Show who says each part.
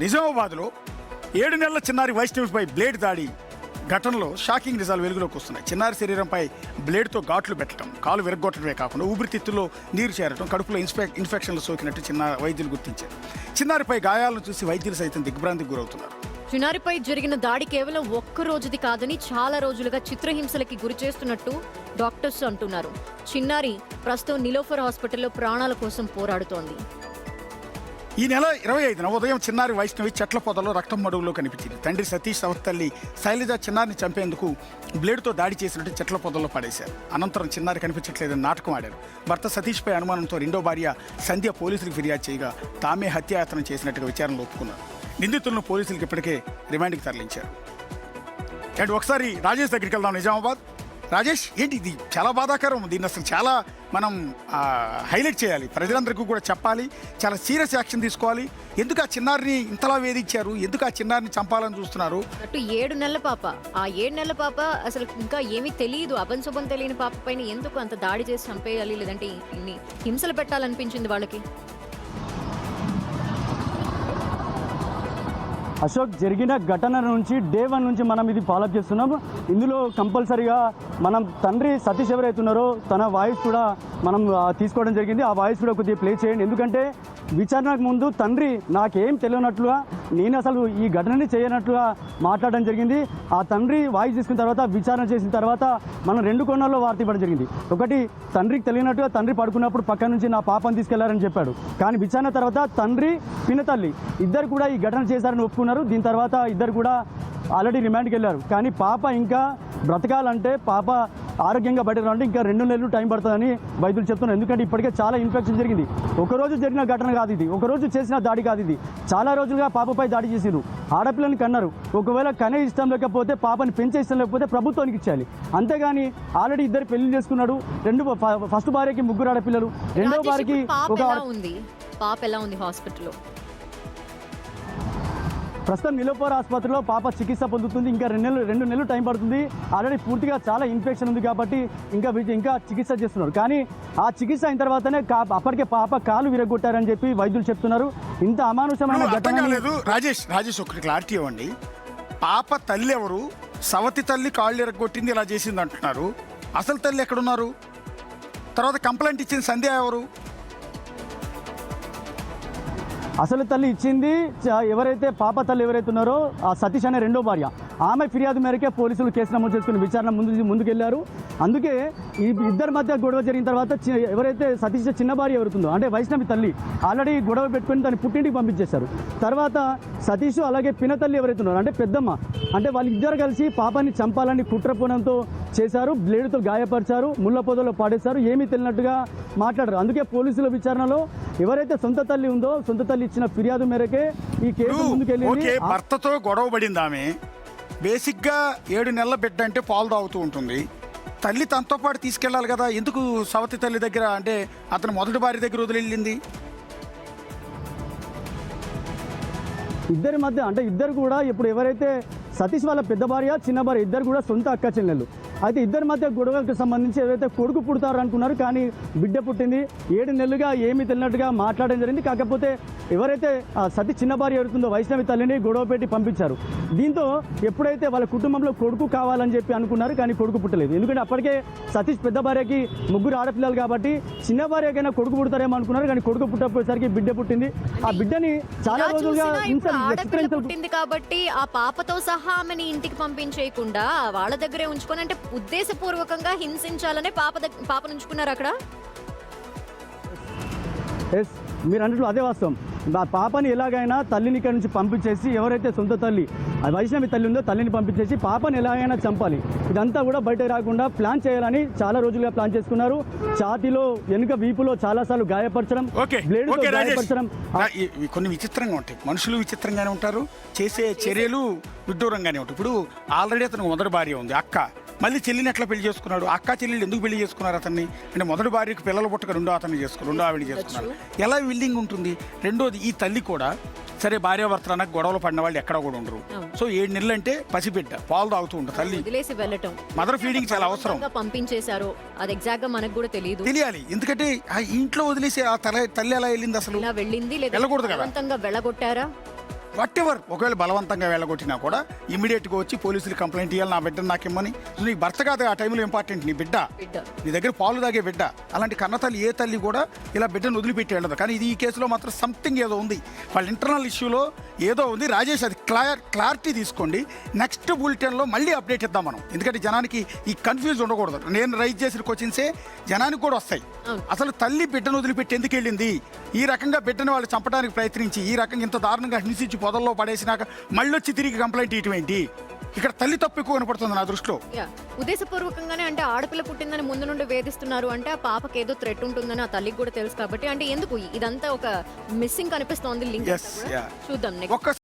Speaker 1: నిజామాబాద్లో 7 నెలల చిన్నారి వైష్ణవిపై బ్లేడ్ దాడి ఘటనలో షాకింగ్ నిజాలు వెలుగులోకి వస్తున్నాయి. చిన్నారి శరీరంపై బ్లేడ్తో ఘాట్లు పెట్టడం, కాలు విరగొట్టడమే కాకుండా ఊపిరితిత్తుల్లో నీరు చేరడం, కడుపులో ఇన్ఫెక్షన్లు సోకినట్టు వైద్యులు గుర్తించారు. చిన్నారిపై గాయాలను చూసి వైద్యులు సైతం దిగ్భ్రాంతికి గురవుతున్నారు.
Speaker 2: చిన్నారిపై జరిగిన దాడి కేవలం ఒక్క రోజుది కాదని చాలా రోజులుగా చిత్రహింసలకి గురి చేస్తున్నట్టు డాక్టర్స్ అంటున్నారు. చిన్నారి ప్రస్తుతం నిలోఫర్ హాస్పిటల్లో ప్రాణాల కోసం పోరాడుతోంది.
Speaker 1: ఈ నెల 25న ఉదయం చిన్నారి వైష్ణవి చెట్ల పొదలో రక్తం మడుగులో కనిపించింది. తండ్రి సతీష్ తల్లి శైలజ చిన్నారిని చంపేందుకు బ్లేడ్తో దాడి చేసినట్టు చెట్ల పొదల్లో పడేశారు. అనంతరం చిన్నారి కనిపించట్లేదని నాటకం ఆడారు. భర్త సతీష్పై అనుమానంతో రెండో భార్య సంధ్య పోలీసులకు ఫిర్యాదు చేయగా తామే హత్యాయత్నం చేసినట్టుగా విచారణలో ఒప్పుకున్నారు. నిందితులను పోలీసులకు ఇప్పటికే రిమాండ్కి తరలించారు. అండ్ ఒకసారి రాజేష్ దగ్గరికి వెళ్దాం. నిజామాబాద్ రాజేష్, ఏంటి ఇది? చాలా బాధాకరం. దీన్ని అసలు చాలా మనం హైలైట్ చేయాలి, ప్రజలందరికీ కూడా చెప్పాలి, చాలా సీరియస్ యాక్షన్ తీసుకోవాలి. ఎందుకు ఆ చిన్నారిని ఇంతలా వేధించారు? ఎందుకు ఆ చిన్నారిని చంపాలని చూస్తున్నారు?
Speaker 2: అటు 7 నెలల పాప, ఆ 7 నెలల పాప అసలు ఇంకా ఏమీ తెలియదు, అభంశుభం తెలియని పాప పైన ఎందుకు అంత దాడి చేసి చంపేయాలి, లేదంటే ఇన్ని హింసలు పెట్టాలనిపించింది వాళ్ళకి?
Speaker 3: అశోక్, జరిగిన ఘటన నుంచి డే 1 నుంచి మనం ఇది ఫాలోఅప్ చేస్తున్నాం. ఇందులో కంపల్సరీగా మనం తండ్రి సతీష్ ఎవరైతే ఉన్నారో తన వాయిస్ కూడా మనం తీసుకోవడం జరిగింది. ఆ వాయిస్ కూడా కొద్దిగా ప్లే చేయండి. ఎందుకంటే విచారణకు ముందు తండ్రి నాకేం తెలియనట్లుగా, నేను అసలు ఈ ఘటనని చేయనట్లుగా మాట్లాడడం జరిగింది. ఆ తండ్రి వాయిస్ తీసుకున్న తర్వాత విచారణ చేసిన తర్వాత మనం 2 కోణాల్లో వార్త ఇవ్వడం జరిగింది. ఒకటి, తండ్రికి తెలియనట్టుగా తండ్రి పడుకున్నప్పుడు పక్క నుంచి నా పాపను తీసుకెళ్లారని చెప్పాడు. కానీ విచారణ తర్వాత తండ్రి పినతల్లి ఇద్దరు కూడా ఈ ఘటన చేశారని ఒప్పుకున్నారు. దీని తర్వాత ఇద్దరు కూడా ఆల్రెడీ రిమాండ్కి వెళ్ళారు. కానీ పాప ఇంకా బ్రతకాలంటే, పాప ఆరోగ్యంగా బయట రావాలంటే ఇంకా 2 నెలలు టైం పడుతుందని వైద్యులు చెప్తున్నారు. ఎందుకంటే ఇప్పటికే చాలా ఇన్ఫెక్షన్ జరిగింది. ఒకరోజు జరిగిన ఘటన కాదు ఇది, ఒకరోజు చేసిన దాడి కాదు ఇది. చాలా రోజులుగా పాపపై దాడి చేసిరు. ఆడపిల్లని కన్నారు. ఒకవేళ కనే ఇష్టం లేకపోతే, పాపని పెంచే ఇష్టం లేకపోతే ప్రభుత్వానికి ఇచ్చేయాలి. అంతేగాని ఆల్రెడీ ఇద్దరు పెళ్లి చేసుకున్నాడు. ఫస్ట్ భార్యకి 3 ఆడపిల్లలు, రెండో భార్యకి
Speaker 2: పాప ఎలా ఉంది హాస్పిటల్లో?
Speaker 3: ప్రస్తుతం నిలోఫర్ ఆసుపత్రిలో పాప చికిత్స పొందుతుంది. ఇంకా 2 నెలలు టైం పడుతుంది. ఆల్రెడీ పూర్తిగా చాలా ఇన్ఫెక్షన్ ఉంది కాబట్టి ఇంకా చికిత్స చేస్తున్నారు. కానీ ఆ చికిత్స అయిన తర్వాతనే అప్పటికే పాప కాలు విరగొట్టారని చెప్పి వైద్యులు చెప్తున్నారు. ఇంత అమానుషమైన ఘటన
Speaker 1: లేదు. రాజేష్ ఒకటి క్లారిటీ ఇవ్వండి. పాప తల్లి ఎవరు? సవతి తల్లి కాళ్ళు విరగొట్టింది, ఇలా చేసింది అంటున్నారు. అసలు తల్లి ఎక్కడున్నారు? తర్వాత కంప్లైంట్ ఇచ్చిన సంధ్య ఎవరు?
Speaker 3: అసలు తల్లి ఇచ్చింది ఎవరైతే పాప తల్లి ఎవరైతే ఉన్నారో ఆ సతీష్ అనే రెండో భార్య. ఆమె ఫిర్యాదు మేరకే పోలీసులు కేసు నమోదు చేసుకుని విచారణ ముందుకెళ్లారు. అందుకే ఈ ఇద్దరి మధ్య గొడవ జరిగిన తర్వాత ఎవరైతే సతీష్ చిన్న భార్య ఎవరుతుందో, అంటే వైష్ణవి తల్లి, ఆల్రెడీ గొడవ పెట్టుకుని దాన్ని పుట్టింటికి పంపించేశారు. తర్వాత సతీష్ అలాగే పినతల్లి ఎవరైతే ఉన్నారో, అంటే పెద్దమ్మ, అంటే వాళ్ళిద్దరు కలిసి పాపని చంపాలని కుట్రపోనంతో చేశారు. బ్లేడ్తో గాయపరిచారు, ముళ్ళ పొదలో పాడేశారు. ఏమీ తెలియనట్టుగా మాట్లాడారు. అందుకే పోలీసుల విచారణలో ఎవరైతే సొంత తల్లి ఉందో, సొంత తల్లి ఇచ్చిన ఫిర్యాదు మేరకే ఈ కేసు ముందుకెళ్ళింది.
Speaker 1: భర్తతో గొడవ పడింది ఆమె. బేసిక్గా 7 నెలల బిడ్డ అంటే పాలు తాగుతూ ఉంటుంది. తల్లి తనతో పాటు తీసుకెళ్ళాలి కదా. ఎందుకు సవతి తల్లి దగ్గర, అంటే అతను మొదటి భార్య దగ్గర వదిలింది?
Speaker 3: ఇద్దరి మధ్య, అంటే ఇద్దరు కూడా ఇప్పుడు ఎవరైతే సతీష్ వాళ్ళ పెద్ద భార్య చిన్న భార్య ఇద్దరు కూడా సొంత అక్క చెల్లెళ్ళు. అయితే ఇద్దరి మధ్య గొడవలకు సంబంధించి ఎవరైతే కొడుకు పుడతారు అనుకున్నారు, కానీ బిడ్డ పుట్టింది. 7 నెలలుగా ఏమీ తెలియనట్టుగా మాట్లాడడం జరిగింది. కాకపోతే ఎవరైతే సతీష్ చిన్న భార్య ఎవరుతుందో వైష్ణవి తల్లిని గొడవ పెట్టి పంపించారు. దీంతో ఎప్పుడైతే వాళ్ళ కుటుంబంలో కొడుకు కావాలని చెప్పి అనుకున్నారు, కానీ కొడుకు పుట్టలేదు. ఎందుకంటే అప్పటికే సతీష్ పెద్ద భార్యకి 3 ఆడపిల్లలు కాబట్టి చిన్న భార్యకైనా కొడుకు పుడతారేమో అనుకున్నారు, కానీ కొడుకు పుట్టపోయేసరికి బిడ్డ పుట్టింది. ఆ బిడ్డని చాలా రోజులుగా
Speaker 2: పుట్టింది కాబట్టి ఆ పాపతో సహా ఆమెని ఇంటికి పంపించేయకుండా వాళ్ళ దగ్గరే ఉంచుకొని, అంటే ఉద్దేశపూర్వకంగా హింసించాలనే పాపను ఉంచుకున్నారు అక్కడ.
Speaker 3: మీరు అన్నట్లు అదే వాస్తవం. ఆ పాపని ఎలాగైనా తల్లిని ఇక్కడ నుంచి పంపించేసి, ఎవరైతే సొంత తల్లి వైష్ణవి తల్లి ఉందో తల్లిని పంపించేసి పాపని ఎలాగైనా చంపాలి. ఇదంతా కూడా బయట రాకుండా ప్లాన్ చేయాలని చాలా రోజులుగా ప్లాన్ చేసుకున్నారు. ఛాతీలో, వెనుక వీపులో చాలాసార్లు గాయపరచడం, బ్లేడ్తో గాయపరచడం.
Speaker 1: కొన్ని విచిత్రంగా ఉంటాయి. మనుషులు విచిత్రంగానే ఉంటారు, చేసే చర్యలు విడ్డూరంగానే ఉంటాయి. ఇప్పుడు ఆల్రెడీ అతనికి మొదటి భార్య ఉంది, అక్క. మళ్ళీ చెల్లిని ఎట్లా పెళ్లి చేసుకున్నాడు? అక్క చెల్లెలు ఎందుకు పెళ్లి చేసుకున్నారు అతన్ని? అంటే మొదటి భార్యకు పిల్లలు పుట్టక రెండో ఆవిడ చేసుకున్నారు. ఎలా విల్లింగ్ ఉంటుంది? రెండోది, ఈ తల్లి కూడా సరే భార్యాభర్తలు అన్న గొడవలు పడిన వాళ్ళు ఎక్కడ కూడా ఉండరు. సో 7 నెలలు అంటే పసిబిడ్డ పాలు తాగుతూ ఉంటుంది. తల్లి
Speaker 2: వదిలేసి వెళ్ళటం,
Speaker 1: మదర్ ఫీడింగ్ చాలా అవసరం.
Speaker 2: పంపించేశారు, అది ఎగ్జాక్ట్ గా మనకు కూడా
Speaker 1: తెలియాలి. ఎందుకంటే ఆ ఇంట్లో వదిలేసి ఆ తల్లి ఎలా వెళ్ళింది? అసలు
Speaker 2: వెళ్ళింది,
Speaker 1: వెళ్ళకూడదు కదా.
Speaker 2: వెళ్ళగొట్టారా?
Speaker 1: వాట్ ఎవర్ ఒకవేళ బలవంతంగా వెళ్ళగొట్టినా కూడా ఇమీడియట్గా వచ్చి పోలీసులు కంప్లైంట్ ఇవ్వాలి, నా బిడ్డను నాకు ఇమ్మని. నీ భర్త కాదు ఆ టైంలో ఇంపార్టెంట్, నీ బిడ్డ, నీ దగ్గర పాలు తాగే బిడ్డ. అలాంటి కన్నతల్లి ఏ తల్లి కూడా ఇలా బిడ్డను వదిలిపెట్టి వెళ్ళదు. కానీ ఇది ఈ కేసులో మాత్రం సంథింగ్ ఏదో ఉంది, వాళ్ళ ఇంటర్నల్ ఇష్యూలో ఏదో ఉంది. రాజేష్ అది క్లారిటీ తీసుకోండి, నెక్స్ట్ బులెటిన్లో మళ్ళీ అప్డేట్ ఇద్దాం మనం. ఎందుకంటే జనానికి ఈ కన్ఫ్యూజ్ ఉండకూడదు. నేను రైజ్ చేసిన క్వశ్చన్సే జనానికి కూడా వస్తాయి. అసలు తల్లి బిడ్డను వదిలిపెట్టి ఎందుకు వెళ్ళింది, ఈ రకంగా బిడ్డను వాళ్ళు చంపడానికి ప్రయత్నించి ఈ రకంగా ఇంత దారుణంగా హింసించి పొదల్లో పడేసినాక మళ్ళీ వచ్చి తిరిగి కంప్లైంట్ ఇటువంటి, ఇక్కడ తల్లి తప్పు ఎక్కువ కనపడుతుంది నా దృష్టిలో.
Speaker 2: ఉద్దేశపూర్వకంగానే అంటే ఆడపిల్ల పుట్టిందని ముందు నుండి వేధిస్తున్నారు అంటే ఆ పాపకి ఏదో థ్రెట్ ఉంటుందని ఆ తల్లికి కూడా తెలుసు కాబట్టి అంటే ఎందుకు ఇదంతా ఒక మిస్సింగ్ కనిపిస్తోంది లింక్. చూద్దాం నెక్స్ట్.